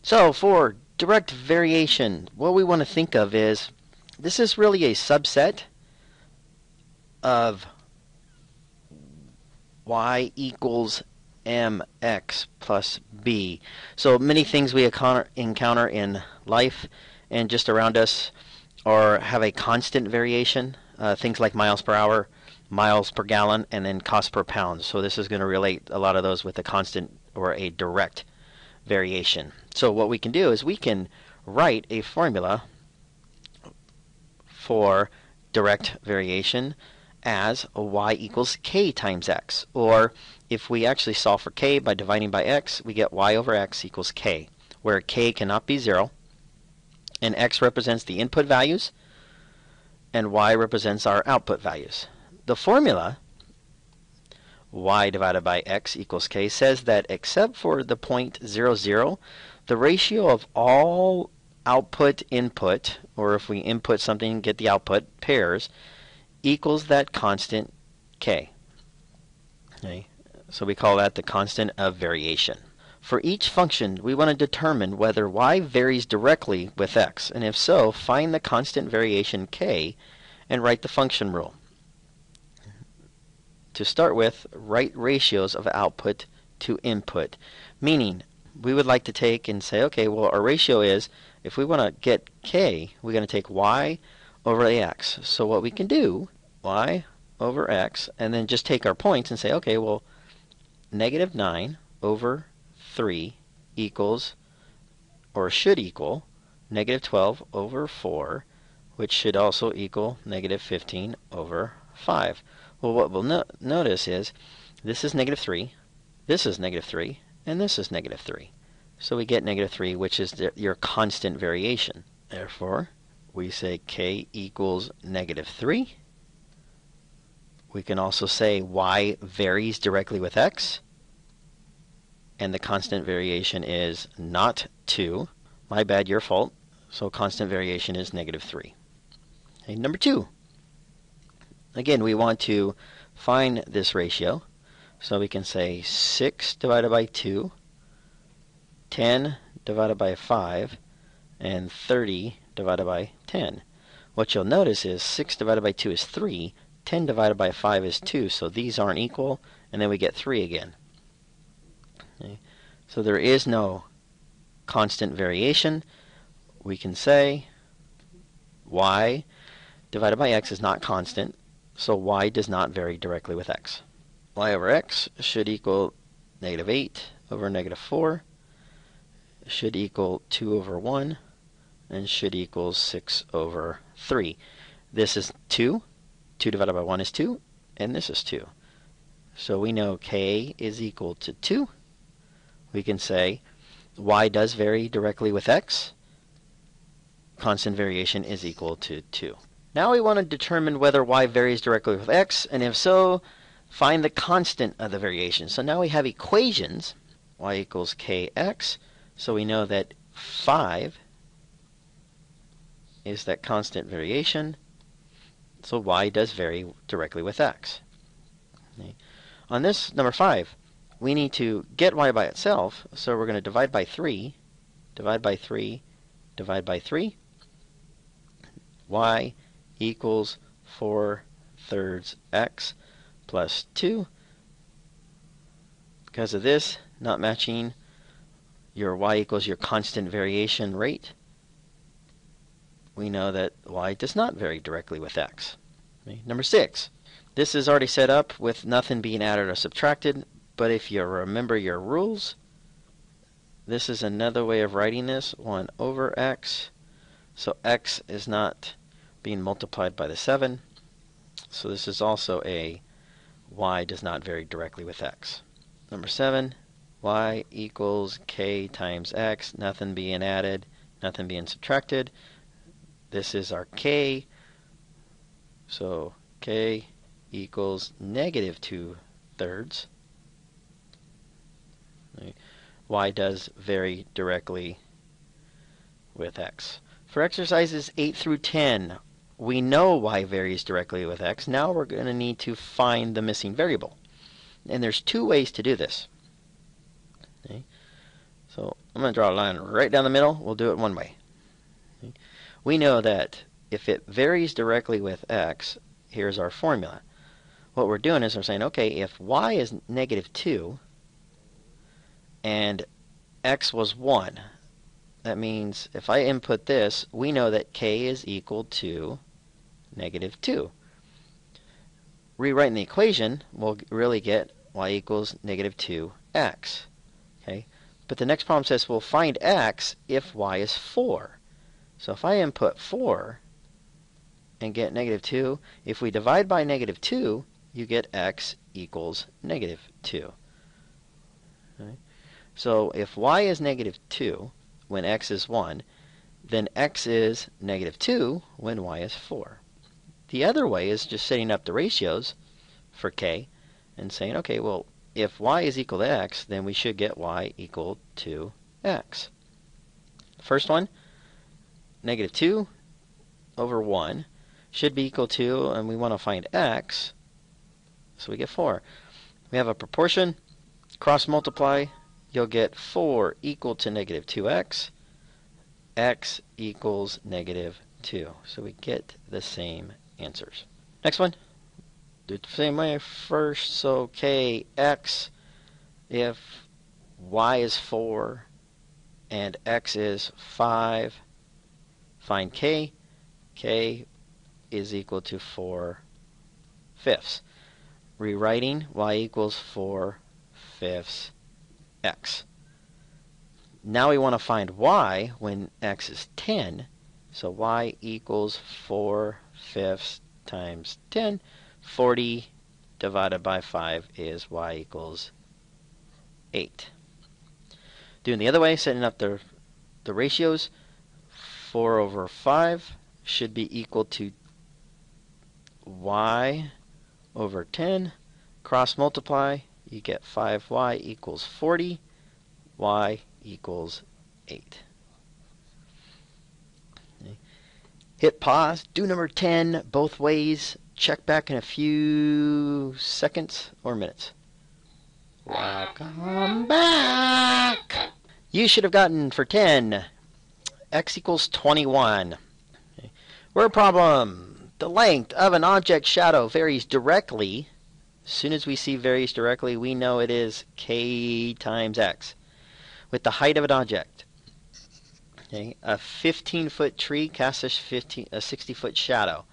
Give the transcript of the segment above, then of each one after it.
So for direct variation, what we want to think of is this is really a subset of y equals mx plus b. So many things we encounter in life and just around us or have a constant variation. Things like miles per hour, miles per gallon, and then cost per pound. So this is going to relate a lot of those with a constant or a direct variation. So what we can do is we can write a formula for direct variation as y equals k times x. Or if we actually solve for k by dividing by x, we get y over x equals k, where k cannot be 0, and x represents the input values, and y represents our output values. The formula, y divided by x equals k, says that except for the point 0, 0, the ratio of all output input, or if we input something and get the output, pairs, equals that constant k. Okay? So we call that the constant of variation. For each function, we want to determine whether y varies directly with x, and if so, find the constant variation k and write the function rule. To start with, write ratios of output to input, meaning we would like to take and say, okay, well, our ratio is, if we want to get k, we're going to take y over x. So what we can do, y over x, and then just take our points and say, okay, well, negative 9 over 3 equals, or should equal, negative 12 over 4, which should also equal negative 15 over 5. Well, what we'll notice is this is negative 3, this is negative 3, and this is negative 3. So we get negative 3, which is your constant variation. Therefore, we say k equals negative 3. We can also say y varies directly with x, and the constant variation is not 2. My bad, your fault. So constant variation is negative 3. Okay, number 2. Again, we want to find this ratio. So we can say 6 divided by 2, 10 divided by 5, and 30 divided by 10. What you'll notice is 6 divided by 2 is 3, 10 divided by 5 is 2, so these aren't equal, and then we get 3 again. Okay. So there is no constant variation. We can say y divided by x is not constant, so y does not vary directly with x. Y over x should equal negative 8 over negative 4, should equal 2 over 1, and should equal 6 over 3. This is 2. 2 divided by 1 is 2, and this is 2. So we know k is equal to 2. We can say y does vary directly with x. Constant variation is equal to 2. Now we want to determine whether y varies directly with x, and if so, find the constant of the variation. So now we have equations. Y equals kx. So we know that 5 is that constant variation. So y does vary directly with x. Okay. On this, number 5, we need to get y by itself, so we're going to divide by 3, divide by 3, divide by 3. Y equals 4/3 x plus 2. Because of this not matching your y equals your constant variation rate, we know that y does not vary directly with x. Okay. Number 6. This is already set up with nothing being added or subtracted, but if you remember your rules, this is another way of writing this, 1 over x. So x is not being multiplied by the 7. So this is also a y does not vary directly with x. Number 7, y equals k times x, nothing being added, nothing being subtracted. This is our k. So k equals negative 2/3. Y does vary directly with x. For exercises 8 through 10, we know y varies directly with x. Now we're going to need to find the missing variable. And there's 2 ways to do this. Okay. So I'm going to draw a line right down the middle. We'll do it one way. We know that if it varies directly with x, here's our formula. What we're doing is we're saying, okay, if y is negative 2 and x was 1, that means if I input this, we know that k is equal to negative 2. Rewriting the equation, we'll really get y equals negative 2x. Okay? But the next problem says we'll find x if y is 4. So if I input 4 and get negative 2, if we divide by negative 2, you get x equals negative 2. Okay? So if y is negative 2 when x is 1, then x is negative 2 when y is 4. The other way is just setting up the ratios for k and saying, okay, well, if y is equal to x, then we should get y equal to x. First one, negative 2 over 1 should be equal to, and we want to find x, so we get 4. We have a proportion, cross multiply, you'll get 4 equal to negative 2x, x equals negative 2. So we get the same answers. Next one, do it the same way first. So kx, if y is 4 and x is 5, find k. K is equal to 4/5. Rewriting, y equals 4/5 x. Now we want to find y when x is 10. So y equals 4/5 times 10. 40 divided by 5 is y equals 8. Doing the other way, setting up the ratios, 4 over 5 should be equal to y over 10. Cross multiply, you get 5y equals 40. Y equals 8. Okay. Hit pause. Do number 10 both ways. Check back in a few seconds or minutes. Welcome back. You should have gotten for 10 x equals 21. Okay. Word problem. The length of an object shadow varies directly. As soon as we see varies directly, we know it is k times x. With the height of an object. Okay. A 15-foot tree casts a 60-foot shadow.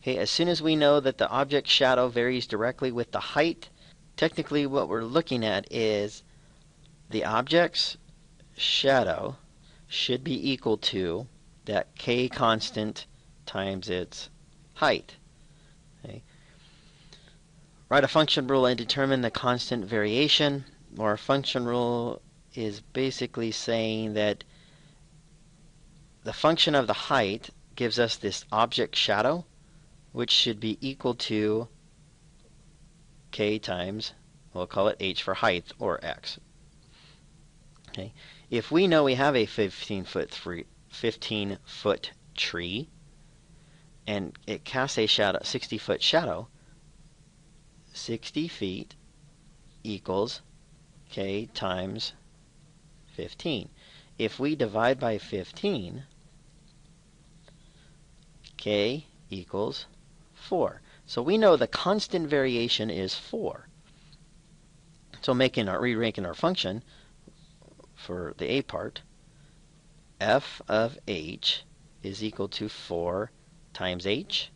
Okay. As soon as we know that the object shadow varies directly with the height, technically what we're looking at is the object's shadow should be equal to that k constant times its height. Okay. Write a function rule and determine the constant variation. Or a function rule is basically saying that the function of the height gives us this object shadow, which should be equal to k times, we'll call it h for height, or x. Okay. If we know we have a 15-foot tree, and it casts a 60-foot shadow, 60 feet equals k times 15. If we divide by 15, k equals 4. So we know the constant variation is 4. So rewriting our function for the a part, f of h is equal to 4 times h,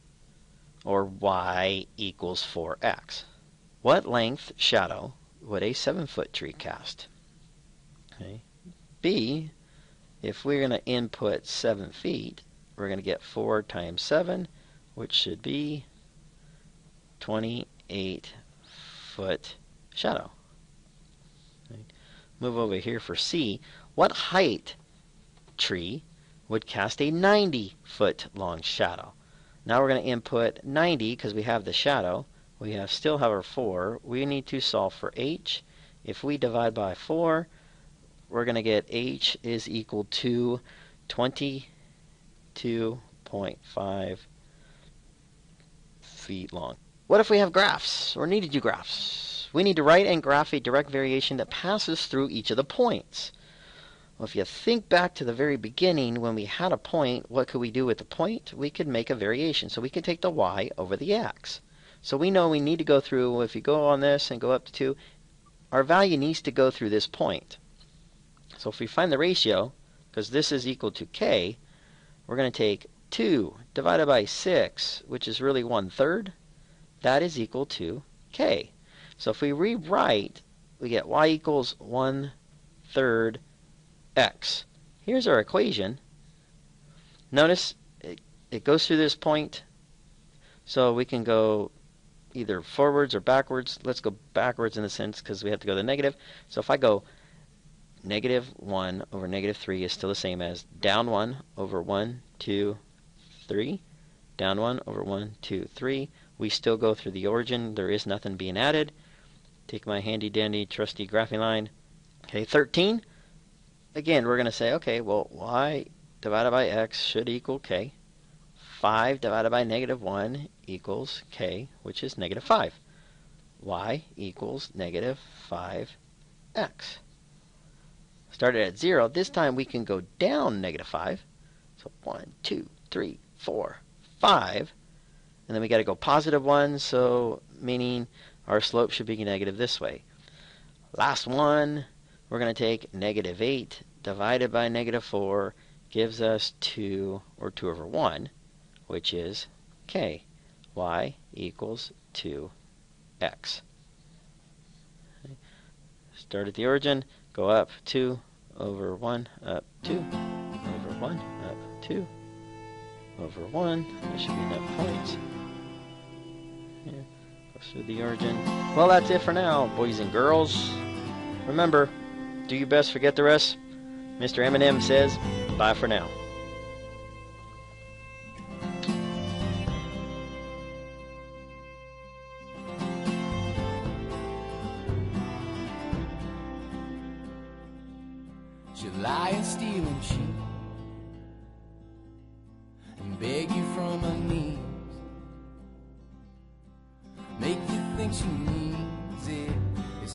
or y equals 4x. What length shadow would a 7-foot tree cast? Okay. B, if we're going to input 7 feet, we're going to get 4 times 7, which should be 28-foot shadow. Okay. Move over here for C. What height tree would cast a 90-foot long shadow? Now we're going to input 90 because we have the shadow. We still have our 4. We need to solve for h. If we divide by 4, we're going to get h is equal to 22.5 feet long. What if we have graphs, or need to do graphs? We need to write and graph a direct variation that passes through each of the points. Well, if you think back to the very beginning when we had a point, what could we do with the point? We could make a variation. So we could take the y over the x. So we know we need to go through, if you go on this and go up to 2, our value needs to go through this point. So if we find the ratio, because this is equal to k, we're going to take 2 divided by 6, which is really 1/3. That is equal to k. So if we rewrite, we get y equals 1/3 x. Here's our equation. Notice it goes through this point, so we can go either forwards or backwards. Let's go backwards in the sense because we have to go to the negative. So if I go -1 over -3 is still the same as down 1 over 1, 2, 3. Down 1 over 1, 2, 3. We still go through the origin. There is nothing being added. Take my handy dandy trusty graphing line. Okay, 13. Again, we're going to say, okay, well, y divided by x should equal k. 5 divided by -1 equals k, which is -5. Y equals -5x. Started at 0. This time we can go down -5. So 1, 2, 3, 4, 5. And then we got to go +1, so meaning our slope should be negative this way. Last one, we're going to take -8 divided by -4 gives us 2, or 2 over 1, which is k. Y equals 2x. Okay. Start at the origin, go up 2 over 1, up 2, over 1, up 2, over 1. There should be enough points. Here, goes through the origin. Well, that's it for now, boys and girls. Remember, do your best, forget the rest. Mr. Eminem says, bye for now. July and stealing sheep